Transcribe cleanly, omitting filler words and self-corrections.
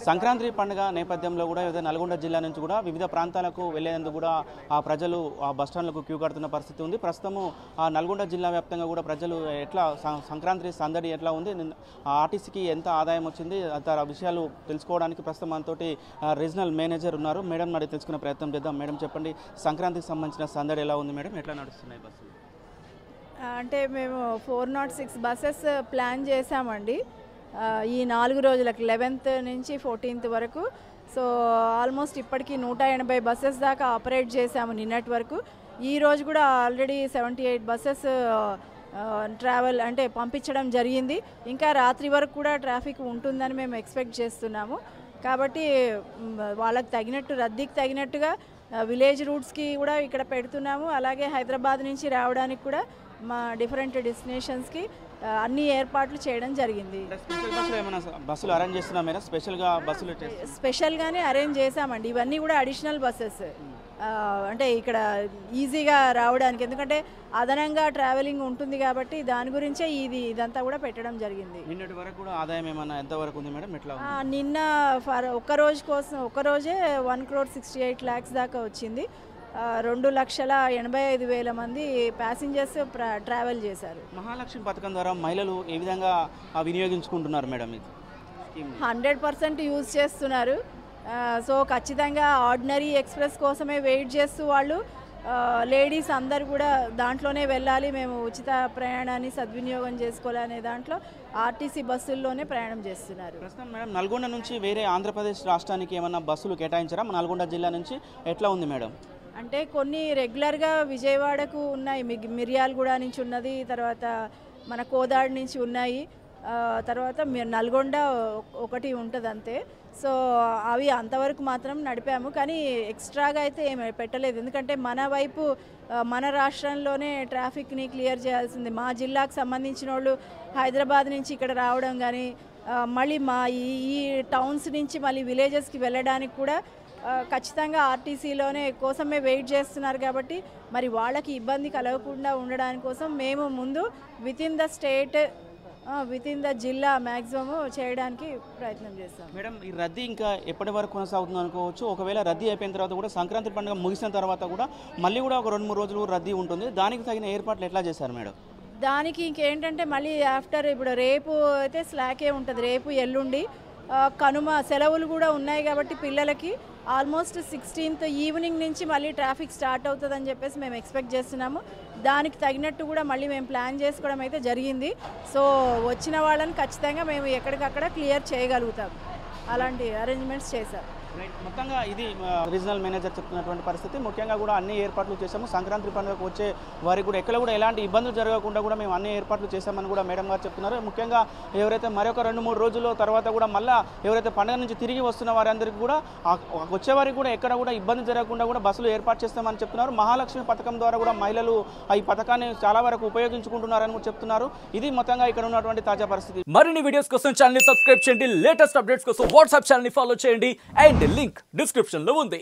సంక్రాంతి పండుగ నేపథ్యంలో కూడా ఏదైతే నల్గొండ జిల్లా నుంచి కూడా వివిధ ప్రాంతాలకు వెళ్లేందుకు కూడా ఆ ప్రజలు ఆ బస్టాండ్లకు క్యూ కడుతున్న పరిస్థితి ఉంది. ప్రస్తుతము ఆ నల్గొండ జిల్లా వ్యాప్తంగా కూడా ప్రజలు ఎట్లా సంక్రాంతి సందడి ఎట్లా ఉంది, ఆర్టీసీకి ఎంత ఆదాయం వచ్చింది, ఆ విషయాలు తెలుసుకోవడానికి ప్రస్తుతం మనతోటి రీజనల్ మేనేజర్ ఉన్నారు. మేడం మరి తెలుసుకునే ప్రయత్నం చేద్దాం. మేడం చెప్పండి, సంక్రాంతికి సంబంధించిన సందడి ఎలా ఉంది మేడం, ఎట్లా నడుస్తున్నాయి బస్సులు? అంటే మేము 406 బస్సెస్ ప్లాన్ చేసామండి ఈ 4 రోజులకు 11th నుంచి 14th వరకు. సో ఆల్మోస్ట్ ఇప్పటికీ 180 బస్సెస్ దాకా ఆపరేట్ చేసాము నిన్నటి వరకు. ఈ రోజు కూడా ఆల్రెడీ 78 బస్సెస్ ట్రావెల్ అంటే పంపించడం జరిగింది. ఇంకా రాత్రి వరకు కూడా ట్రాఫిక్ ఉంటుందని మేము ఎక్స్పెక్ట్ చేస్తున్నాము. కాబట్టి వాళ్ళకి తగినట్టు రద్దీకి తగినట్టుగా విలేజ్ రూట్స్కి కూడా ఇక్కడ పెడుతున్నాము. అలాగే హైదరాబాద్ నుంచి రావడానికి కూడా మా డిఫరెంట్ డెస్టినేషన్స్కి అన్ని ఏర్పాట్లు చేయడం జరిగింది. బస్సులు అరేంజ్ చేస్తున్నాం మేడం, స్పెషల్గానే అరేంజ్ చేసామండి. ఇవన్నీ కూడా అడిషనల్ బస్సెస్, అంటే ఇక్కడ ఈజీగా రావడానికి, ఎందుకంటే అదనంగా ట్రావెలింగ్ ఉంటుంది కాబట్టి దాని గురించే ఇదంతా కూడా పెట్టడం జరిగింది. నిన్నటి వరకు కూడా ఆదాయం ఏమన్నా ఎంత వరకు ఉంది మేడం, ఎట్లా? నిన్న ఒక్కరోజే 1,68 lakhs దాకా వచ్చింది. 2,85,000 మంది ప్యాసింజర్స్ ట్రావెల్ చేశారు. మహాలక్ష్మి పథకం ద్వారా మహిళలు ఏ విధంగా వినియోగించుకుంటున్నారు మేడం? ఇది 100% యూజ్ చేస్తున్నారు. సో ఖచ్చితంగా ఆర్డినరీ ఎక్స్ప్రెస్ కోసమే వెయిట్ చేస్తూ వాళ్ళు లేడీస్ అందరు కూడా దాంట్లోనే వెళ్ళాలి, మేము ఉచిత ప్రయాణాన్ని సద్వినియోగం చేసుకోవాలనే దాంట్లో ఆర్టీసీ బస్సుల్లోనే ప్రయాణం చేస్తున్నారు. ప్రస్తుతం మేడం నల్గొండ నుంచి వేరే ఆంధ్రప్రదేశ్ రాష్ట్రానికి ఏమన్నా బస్సులు కేటాయించారా? నల్గొండ జిల్లా నుంచి ఎట్లా ఉంది మేడం? అంటే కొన్ని రెగ్యులర్గా విజయవాడకు ఉన్నాయి, మిర్యాలగూడ నుంచి ఉన్నది, తర్వాత మన కోదాడ్ నుంచి ఉన్నాయి, తర్వాత నల్గొండ ఒకటి ఉంటుంది అంతే. సో అవి అంతవరకు మాత్రం నడిపాము, కానీ ఎక్స్ట్రాగా అయితే ఏమి పెట్టలేదు. ఎందుకంటే మన వైపు మన రాష్ట్రంలోనే ట్రాఫిక్ని క్లియర్ చేయాల్సింది. మా జిల్లాకు సంబంధించిన వాళ్ళు హైదరాబాద్ నుంచి ఇక్కడ రావడం కానీ, మళ్ళీ మా ఈ టౌన్స్ నుంచి మళ్ళీ విలేజెస్కి వెళ్ళడానికి కూడా ఖచ్చితంగా ఆర్టీసీలోనే కోసమే వెయిట్ చేస్తున్నారు. కాబట్టి మరి వాళ్ళకి ఇబ్బంది కలగకుండా ఉండడానికి కోసం మేము ముందు విత్ ఇన్ ద జిల్లా మ్యాక్సిమం చేయడానికి ప్రయత్నం చేస్తాం. మేడం ఈ రద్దీ ఇంకా ఎప్పటి వరకు కొనసాగుతుంది అనుకోవచ్చు? ఒకవేళ రద్దీ అయిపోయిన తర్వాత కూడా సంక్రాంతి పండుగ ముగిసిన తర్వాత కూడా మళ్ళీ కూడా ఒక 2-3 రోజులు రద్దీ ఉంటుంది, దానికి తగిన ఏర్పాట్లు ఎట్లా చేశారు మేడం? దానికి ఇంకేంటంటే మళ్ళీ ఆఫ్టర్ ఇప్పుడు రేపు అయితే స్లాకే ఉంటుంది, రేపు ఎల్లుండి కనుమ సెలవులు కూడా ఉన్నాయి కాబట్టి పిల్లలకి ఆల్మోస్ట్ 16th ఈవినింగ్ నుంచి మళ్ళీ ట్రాఫిక్ స్టార్ట్ అవుతుందని చెప్పేసి మేము ఎక్స్పెక్ట్ చేస్తున్నాము. దానికి తగినట్టు కూడా మళ్ళీ మేము ప్లాన్ చేసుకోవడం అయితే జరిగింది. సో వచ్చిన వాళ్ళని ఖచ్చితంగా మేము ఎక్కడికక్కడ క్లియర్ చేయగలుగుతాం, అలాంటి అరేంజ్మెంట్స్ చేశాం. మొత్తంగా ఇది రీజనల్ మేనేజర్ చెప్తున్నటువంటి పరిస్థితి. ముఖ్యంగా కూడా అన్ని ఏర్పాట్లు చేశాము. సంక్రాంతి పండుగకు వచ్చే వారికి కూడా ఎక్కడ కూడా ఎలాంటి ఇబ్బందులు జరగకుండా కూడా మేము అన్ని ఏర్పాట్లు చేశామని కూడా మేడం గారు చెప్తున్నారు. ముఖ్యంగా ఎవరైతే మరొక 2-3 రోజుల తర్వాత కూడా మళ్ళీ ఎవరైతే పండుగ నుంచి తిరిగి వస్తున్న వారందరికీ కూడా వచ్చేవారికి కూడా ఎక్కడ కూడా ఇబ్బంది జరగకుండా కూడా బస్సులు ఏర్పాటు చేస్తామని చెప్తున్నారు. మహాలక్ష్మి పథకం ద్వారా కూడా మహిళలు ఈ పథకాన్ని చాలా వరకు ఉపయోగించుకుంటున్నారని కూడా చెప్తున్నారు. ఇది మొత్తంగా ఇక్కడ ఉన్నటువంటి తాజా పరిస్థితి. మరిన్ని వీడియోస్ కోసం ఛానల్ ని సబ్స్క్రైబ్ చేయండి, లేటెస్ట్ అప్డేట్స్ కోసం వాట్సాప్ ఛానల్ ని ఫాలో చేయండి, అండ్ లింక్ డిస్క్రిప్షన్ లో ఉంది.